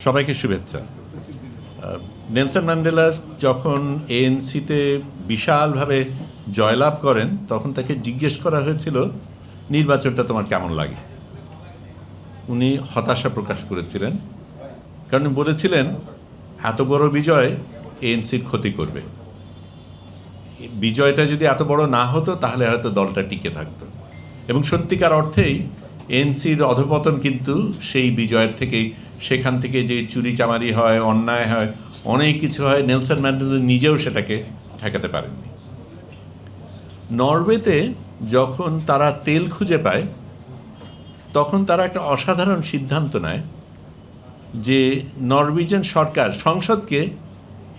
সবাইকে শুভেচ্ছা। নেলসন ম্যান্ডেলার যখন এএনসিতে বিশালভাবে জয়লাভ করেন তখন তাকে জিজ্ঞেস করা হয়েছিল নির্বাচনটা তোমার কেমন লাগে। উনি হতাশা প্রকাশ করেছিলেন, কারণ বলেছিলেন এত বড় বিজয় এএনসির ক্ষতি করবে, বিজয়টা যদি এত বড় না হতো তাহলে হয়তো দলটা টিকে থাকতো। এবং সত্যিকার অর্থেই এএনসির অধঃপতন কিন্তু সেই বিজয়ের থেকেই, সেখান থেকে যে চুরিচামারি হয়, অন্যায় হয়, অনেক কিছু হয়, নেলসন ম্যান্ডেলা নিজেও সেটাকে ঠেকাতে পারেননি। নরওয়েতে যখন তারা তেল খুঁজে পায় তখন তারা একটা অসাধারণ সিদ্ধান্ত নেয় যে নরওয়েজিয়ান সরকার, সংসদকে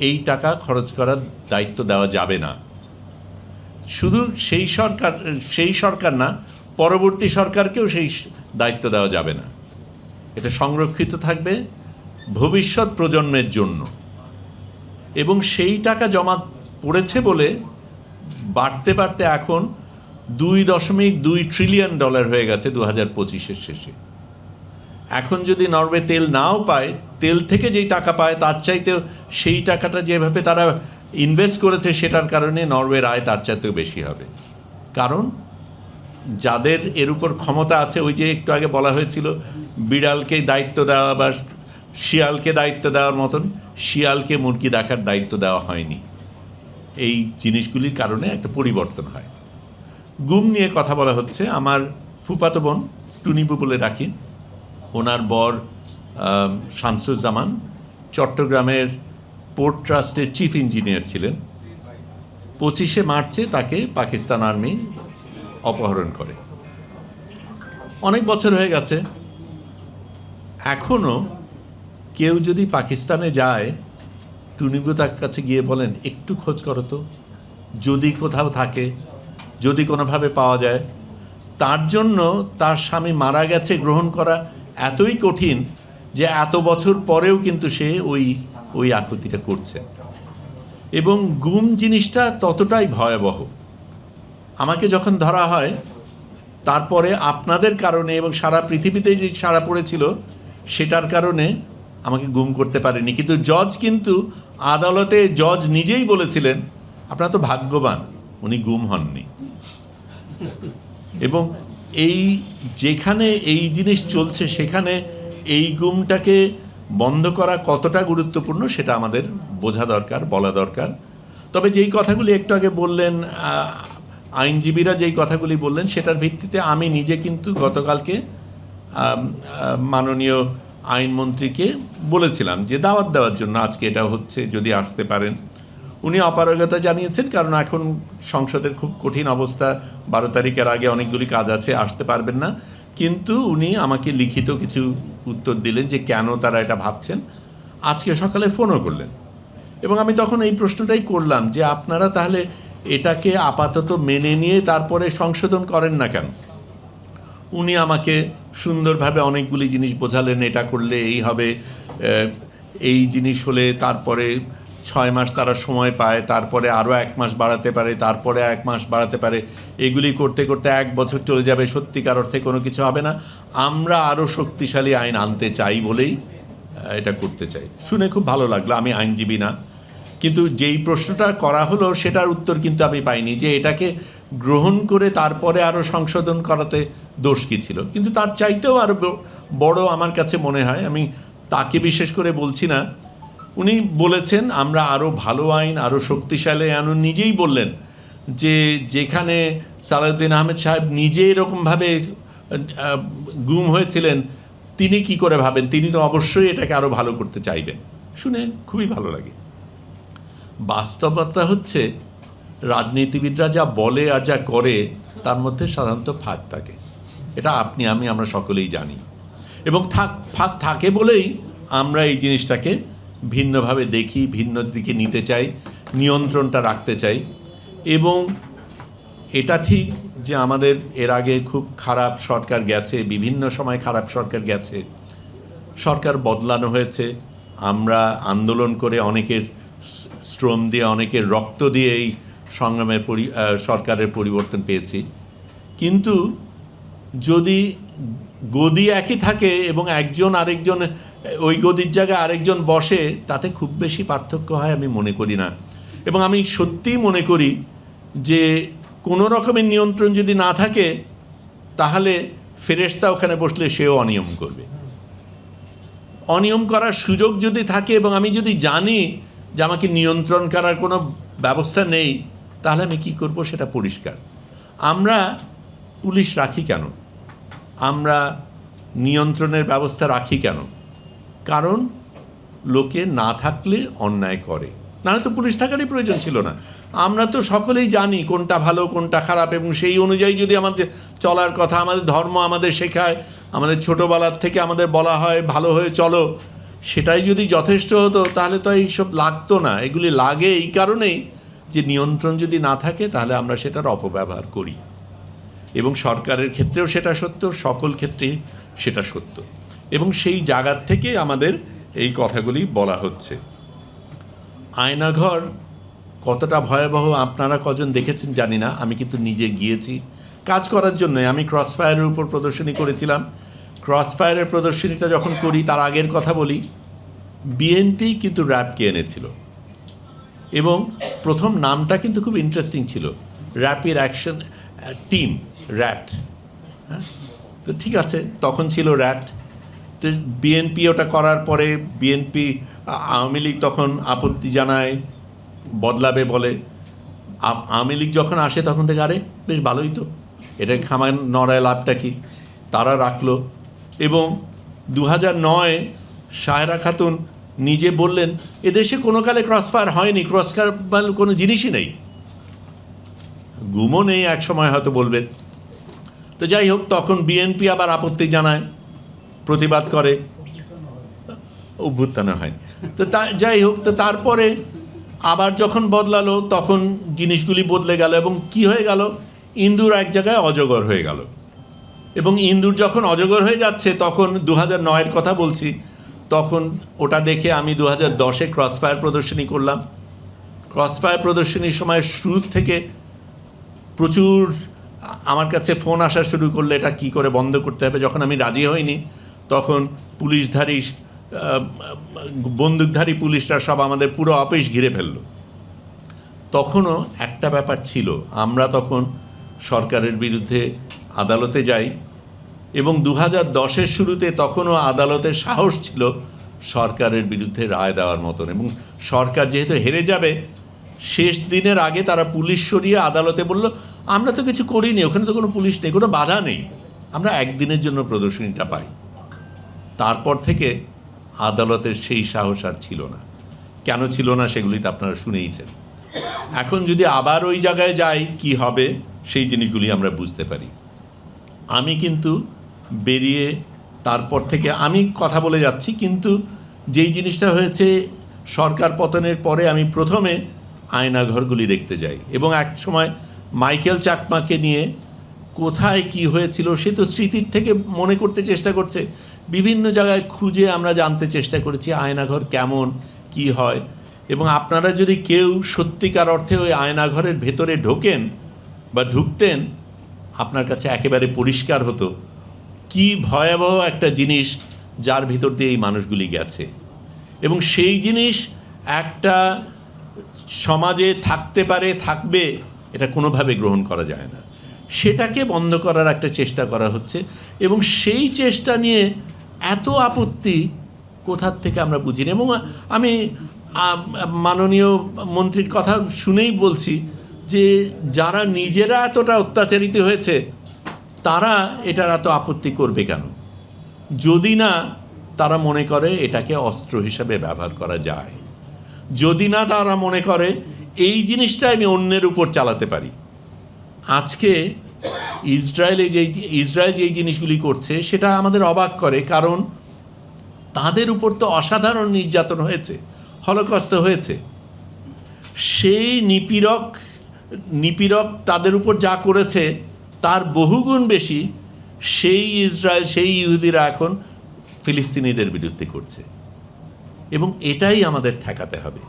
এই টাকা খরচ করার দায়িত্ব দেওয়া যাবে না। শুধু সেই সরকার না, পরবর্তী সরকারকেও সেই দায়িত্ব দেওয়া যাবে না। এটা সংরক্ষিত থাকবে ভবিষ্যৎ প্রজন্মের জন্য। এবং সেই টাকা জমা পড়েছে বলে বাড়তে বাড়তে এখন $2.2 ট্রিলিয়ন হয়ে গেছে 2025-এর শেষে। এখন যদি নরওয়ে তেল নাও পায়, তেল থেকে যেই টাকা পায় তার চাইতেও সেই টাকাটা যেভাবে তারা ইনভেস্ট করেছে সেটার কারণে নরওয়ের আয় তার চাইতেও বেশি হবে। কারণ যাদের এর উপর ক্ষমতা আছে, ওই যে একটু আগে বলা হয়েছিল বিড়ালকে দায়িত্ব দেওয়া বা শিয়ালকে দায়িত্ব দেওয়ার মতন, শিয়ালকে মুরগি দেখার দায়িত্ব দেওয়া হয়নি। এই জিনিসগুলির কারণে একটা পরিবর্তন হয়। গুম নিয়ে কথা বলা হচ্ছে। আমার ফুফাতো বোন, টুনিবু বলে ডাকি, ওনার বর শামসুজ্জামান চট্টগ্রামের পোর্ট ট্রাস্টের চিফ ইঞ্জিনিয়ার ছিলেন। 25শে মার্চে তাকে পাকিস্তান আর্মি অপহরণ করে। অনেক বছর হয়ে গেছে, এখনও কেউ যদি পাকিস্তানে যায়, টুনিবু তার কাছে গিয়ে বলেন একটু খোঁজ করো তো, যদি কোথাও থাকে, যদি কোনোভাবে পাওয়া যায়। তার জন্য তার স্বামী মারা গেছে গ্রহণ করা এতই কঠিন যে এত বছর পরেও কিন্তু সে ওই আকুতিটা করছে। এবং গুম জিনিসটা ততটাই ভয়াবহ। আমাকে যখন ধরা হয়, তারপরে আপনাদের কারণে এবং সারা পৃথিবীতে যে সাড়া পড়েছিল সেটার কারণে আমাকে গুম করতে পারেনি। কিন্তু আদালতে জজ নিজেই বলেছিলেন আপনারা তো ভাগ্যবান, উনি গুম হননি। এবং যেখানে এই জিনিস চলছে সেখানে এই গুমটাকে বন্ধ করা কতটা গুরুত্বপূর্ণ সেটা আমাদের বোঝা দরকার, বলা দরকার। তবে যেই কথাগুলি একটু আগে বললেন আইনজীবীরা, যেই কথাগুলি বললেন সেটার ভিত্তিতে আমি নিজে কিন্তু গতকালকে মাননীয় আইনমন্ত্রীকে বলেছিলাম যে দাওয়াত দেওয়ার জন্য, আজকে এটা হচ্ছে, যদি আসতে পারেন। উনি অপারগতা জানিয়েছেন, কারণ এখন সংসদের খুব কঠিন অবস্থা, 12 তারিখের আগে অনেকগুলি কাজ আছে, আসতে পারবেন না। কিন্তু উনি আমাকে লিখিত কিছু উত্তর দিলেন যে কেন তারা এটা ভাবছেন। আজকে সকালে ফোনও করলেন এবং আমি তখন এই প্রশ্নটাই করলাম যে আপনারা তাহলে এটাকে আপাতত মেনে নিয়ে তারপরে সংশোধন করেন না কেন? উনি আমাকে সুন্দরভাবে অনেকগুলি জিনিস বোঝালেন, এটা করলে এই হবে, এই জিনিস হলে তারপরে 6 মাস তারা সময় পায়, তারপরে আরও 1 মাস বাড়াতে পারে, তারপরে 1 মাস বাড়াতে পারে। এগুলি করতে করতে 1 বছর চলে যাবে, সত্যিকার অর্থে কোনো কিছু হবে না। আমরা আরও শক্তিশালী আইন আনতে চাই বলেই এটা করতে চাই। শুনে খুব ভালো লাগলো। আমি আইনজীবী না, কিন্তু যেই প্রশ্নটা করা হলো সেটার উত্তর কিন্তু আমি পাইনি যে এটাকে গ্রহণ করে তারপরে আরও সংশোধন করাতে দোষ কী ছিল। কিন্তু তার চাইতেও আরও বড় আমার কাছে মনে হয়, আমি তাকে বিশেষ করে বলছি না, উনি বলেছেন আমরা আরও ভালো আইন, আরও শক্তিশালী আইন। নিজেই বললেন যে যেখানে সালাউদ্দিন আহমেদ সাহেব নিজে এরকমভাবে গুম হয়েছিলেন, তিনি কি করে ভাবেন, তিনি তো অবশ্যই এটাকে আরও ভালো করতে চাইবেন। শুনে খুবই ভালো লাগে। বাস্তবতা হচ্ছে রাজনীতিবিদরা যা বলে আর যা করে তার মধ্যে সাধারণত ফাঁক থাকে। এটা আমরা সকলেই জানি। এবং ফাঁক থাকে বলেই আমরা এই জিনিসটাকে ভিন্নভাবে দেখি, ভিন্ন দিকে নিতে চাই, নিয়ন্ত্রণটা রাখতে চাই। এবং এটা ঠিক যে আমাদের এর আগে খুব খারাপ সরকার গেছে, বিভিন্ন সময় খারাপ সরকার গেছে, সরকার বদলানো হয়েছে, আমরা আন্দোলন করে অনেকের শ্রম দিয়ে, অনেকের রক্ত দিয়ে এই সংগ্রামের সরকারের পরিবর্তন পেয়েছি। কিন্তু যদি গদি একই থাকে এবং একজন আরেকজন ওই গদির জায়গায় আরেকজন বসে, তাতে খুব বেশি পার্থক্য হয় আমি মনে করি না। এবং আমি সত্যিই মনে করি যে কোনো রকমের নিয়ন্ত্রণ যদি না থাকে, তাহলে ফেরেশতা ওখানে বসলে সেও অনিয়ম করবে। অনিয়ম করার সুযোগ যদি থাকে এবং আমি যদি জানি যে আমাকে নিয়ন্ত্রণ করার কোনো ব্যবস্থা নেই, তাহলে আমি কী করব সেটা পরিষ্কার। আমরা পুলিশ রাখি কেন? আমরা নিয়ন্ত্রণের ব্যবস্থা রাখি কেন? কারণ লোকে না থাকলে অন্যায় করে, নাহলে তো পুলিশ থাকারই প্রয়োজন ছিল না। আমরা তো সকলেই জানি কোনটা ভালো কোনটা খারাপ, এবং সেই অনুযায়ী যদি আমাদের চলার কথা, আমাদের ধর্ম আমাদের শেখায়, আমাদের ছোটোবেলার থেকে আমাদের বলা হয় ভালো হয়ে চলো, সেটাই যদি যথেষ্ট হতো তাহলে তো এইসব লাগতো না। এগুলি লাগে এই কারণেই যে নিয়ন্ত্রণ যদি না থাকে তাহলে আমরা সেটার অপব্যবহার করি, এবং সরকারের ক্ষেত্রেও সেটা সত্য, সকল ক্ষেত্রেই সেটা সত্য। এবং সেই জায়গার থেকে আমাদের এই কথাগুলি বলা হচ্ছে। আয়নাঘর কতটা ভয়াবহ আপনারা কজন দেখেছেন জানি না, আমি কিন্তু নিজে গিয়েছি কাজ করার জন্য। আমি ক্রসফায়ারের উপর প্রদর্শনী করেছিলাম। ক্রসফায়ারের প্রদর্শনীটা যখন করি, তার আগের কথা বলি, বিএনপি কিন্তু র্যাবকে এনেছিল, এবং প্রথম নামটা কিন্তু খুব ইন্টারেস্টিং ছিল, র্যাপিড অ্যাকশন টিম, র্যাট। হ্যাঁ, তো ঠিক আছে, তখন ছিল র্যাট। তো বিএনপি ওটা করার পরে বিএনপি, আওয়ামী লীগ তখন আপত্তি জানায়, বদলাবে বলে। আওয়ামী লীগ যখন আসে তখন থেকে আরে বেশ ভালোই তো, এটা খামার নড়ায় লাভটা কি, তারা রাখলো। এবং 2009 সাহেরা খাতুন নিজে বললেন এদেশে কোনো কালে ক্রসফায়ার হয়নি, ক্রসফায়ার কোনো জিনিসই নেই, গুমও নেই, এক সময় হয়তো বলবেন। তো যাই হোক, তখন বিএনপি আবার আপত্তি জানায়, প্রতিবাদ করে, অভ্যুত্থান হয়নি। তো যাই হোক, তো তারপরে আবার যখন বদলালো তখন জিনিসগুলি বদলে গেল, এবং কি হয়ে গেল, ইন্দুর এক জায়গায় অজগর হয়ে গেল। এবং ইন্দুর যখন অজগর হয়ে যাচ্ছে, তখন 2009-এর কথা বলছি, তখন ওটা দেখে আমি 2010-এ ক্রসফায়ার প্রদর্শনী করলাম। ক্রসফায়ার প্রদর্শনীর সময় শুরু থেকে প্রচুর আমার কাছে ফোন আসা শুরু করলে, এটা কি করে বন্ধ করতে হবে। যখন আমি রাজি হইনি, তখন পুলিশধারী, বন্দুকধারী পুলিশরা সব আমাদের পুরো অফিস ঘিরে ফেলল। তখনও একটা ব্যাপার ছিল, আমরা তখন সরকারের বিরুদ্ধে আদালতে যাই, এবং 2010-এর শুরুতে তখনও আদালতের সাহস ছিল সরকারের বিরুদ্ধে রায় দেওয়ার মতন। এবং সরকার যেহেতু হেরে যাবে, শেষ দিনের আগে তারা পুলিশ সরিয়ে আদালতে বলল আমরা তো কিছু করিনি, ওখানে তো কোনো পুলিশ নেই, কোনো বাধা নেই, আমরা একদিনের জন্য প্রদর্শনীটা পাই। তারপর থেকে আদালতের সেই সাহস আর ছিল না। কেন ছিল না সেগুলিতে আপনারা শুনেইছেন। এখন যদি আবার ওই জায়গায় যাই, কি হবে সেই জিনিসগুলি আমরা বুঝতে পারি। আমি কিন্তু বেরিয়ে তারপর থেকে আমি কথা বলে যাচ্ছি, কিন্তু যেই জিনিসটা হয়েছে সরকার পতনের পরে, আমি প্রথমে আয়নাঘরগুলি দেখতে যাই, এবং এক সময় মাইকেল চাকমাকে নিয়ে কোথায় কি হয়েছিল সে তো স্মৃতির থেকে মনে করতে চেষ্টা করছে, বিভিন্ন জায়গায় খুঁজে আমরা জানতে চেষ্টা করেছি আয়নাঘর কেমন কি হয়। এবং আপনারা যদি কেউ সত্যিকার অর্থে ওই আয়নাঘরের ভেতরে ঢোকেন বা ঢুকতেন, আপনার কাছে একেবারে পরিষ্কার হতো কি ভয়াবহ একটা জিনিস যার ভিতর দিয়ে এই মানুষগুলি গেছে। এবং সেই জিনিস একটা সমাজে থাকতে পারে, থাকবে, এটা কোনোভাবে গ্রহণ করা যায় না। সেটাকে বন্ধ করার একটা চেষ্টা করা হচ্ছে, এবং সেই চেষ্টা নিয়ে এত আপত্তি কোথার থেকে আমরা বুঝি না। এবং আমি মাননীয় মন্ত্রীর কথা শুনেই বলছি যে যারা নিজেরা এতটা অত্যাচারিত হয়েছে, তারা এটার এত আপত্তি করবে কেন, যদি না তারা মনে করে এটাকে অস্ত্র হিসাবে ব্যবহার করা যায়, যদি না তারা মনে করে এই জিনিসটা আমি অন্যের উপর চালাতে পারি। আজকে ইসরায়েল যেই জিনিসগুলি করছে সেটা আমাদের অবাক করে, কারণ তাদের উপর তো অসাধারণ নির্যাতন হয়েছে, হলোকস্ট হয়েছে। সেই নিপীড়ক তাদের উপর যা করেছে তার বহুগুণ বেশি সেই ইসরায়েল, সেই ইহুদিরা এখন ফিলিস্তিনিদের বিরুদ্ধে করছে। এবং এটাই আমাদের ঠেকাতে হবে।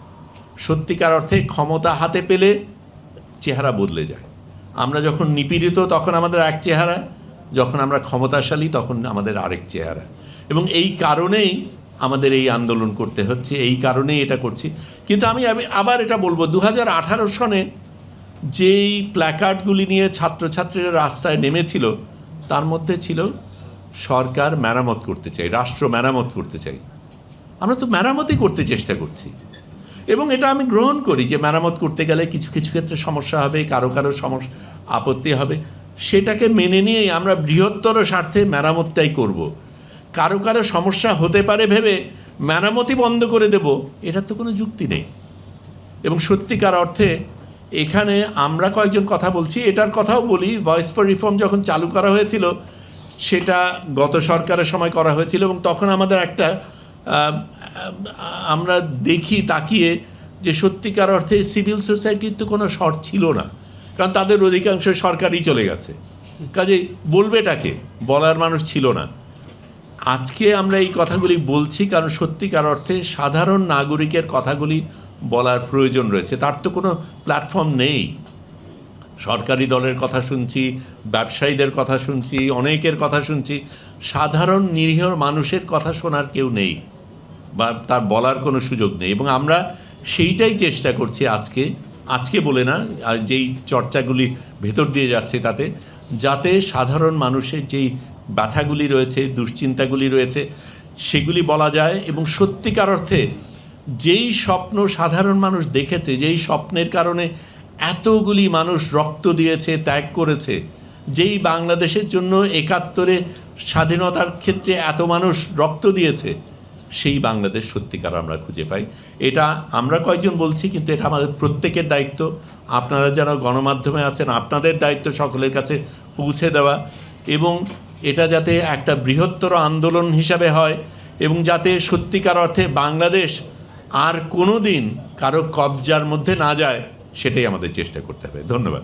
সত্যিকার অর্থে ক্ষমতা হাতে পেলে চেহারা বদলে যায়। আমরা যখন নিপীড়িত তখন আমাদের এক চেহারা, যখন আমরা ক্ষমতাশালী তখন আমাদের আরেক চেহারা। এবং এই কারণেই আমাদের এই আন্দোলন করতে হচ্ছে, এই কারণেই এটা করছি। কিন্তু আমি আবার এটা বলবো, 2018 সনে যেই প্ল্যাকার্ডগুলি নিয়ে ছাত্রছাত্রীরা রাস্তায় নেমেছিল, তার মধ্যে ছিল সরকার মেরামত করতে চাই, রাষ্ট্র মেরামত করতে চাই। আমরা তো মেরামতই করতে চেষ্টা করছি, এবং এটা আমি গ্রহণ করি যে মেরামত করতে গেলে কিছু কিছু ক্ষেত্রে সমস্যা হবে, কারো কারো সমস্যা আপত্তি হবে, সেটাকে মেনে নিয়েই আমরা বৃহত্তর স্বার্থে মেরামতটাই করব। কারো কারো সমস্যা হতে পারে ভেবে মেরামতি বন্ধ করে দেব, এটার তো কোনো যুক্তি নেই। এবং সত্যিকার অর্থে এখানে আমরা কয়েকজন কথা বলছি, এটার কথাও বলি, ভয়েস ফর রিফর্ম যখন চালু করা হয়েছিল সেটা গত সরকারের সময় করা হয়েছিল, এবং তখন আমাদের একটা আমরা দেখি তাকিয়ে যে সত্যিকার অর্থে সিভিল সোসাইটির তো কোনো শর্ত ছিল না, কারণ তাদের অধিকাংশ সরকারই চলে গেছে, কাজেই বলবেটাকে, বলার মানুষ ছিল না। আজকে আমরা এই কথাগুলি বলছি কারণ সত্যিকার অর্থে সাধারণ নাগরিকের কথাগুলি বলার প্রয়োজন রয়েছে, তার তো কোনো প্ল্যাটফর্ম নেই। সরকারি দলের কথা শুনছি, ব্যবসায়ীদের কথা শুনছি, অনেকের কথা শুনছি, সাধারণ নিরীহ মানুষের কথা শোনার কেউ নেই বা তার বলার কোনো সুযোগ নেই। এবং আমরা সেইটাই চেষ্টা করছি আজকে বলে না, আর যেই চর্চাগুলি ভেতর দিয়ে যাচ্ছে তাতে, যাতে সাধারণ মানুষের যেই ব্যথাগুলি রয়েছে, দুশ্চিন্তাগুলি রয়েছে, সেগুলি বলা যায়। এবং সত্যিকার অর্থে যেই স্বপ্ন সাধারণ মানুষ দেখেছে, যেই স্বপ্নের কারণে এতগুলি মানুষ রক্ত দিয়েছে, ত্যাগ করেছে, যেই বাংলাদেশের জন্য 71-এ স্বাধীনতার ক্ষেত্রে এত মানুষ রক্ত দিয়েছে, সেই বাংলাদেশ সত্যিকার আমরা খুঁজে পাই। এটা আমরা কয়েকজন বলছি, কিন্তু এটা আমাদের প্রত্যেকের দায়িত্ব। আপনারা যারা গণমাধ্যমে আছেন, আপনাদের দায়িত্ব সকলের কাছে পৌঁছে দেওয়া, এবং এটা যাতে একটা বৃহত্তর আন্দোলন হিসাবে হয়, এবং যাতে সত্যিকার অর্থে বাংলাদেশ আর কোনো দিন কারো কবজার মধ্যে না যায়, সেটাই আমাদের চেষ্টা করতে হবে। ধন্যবাদ।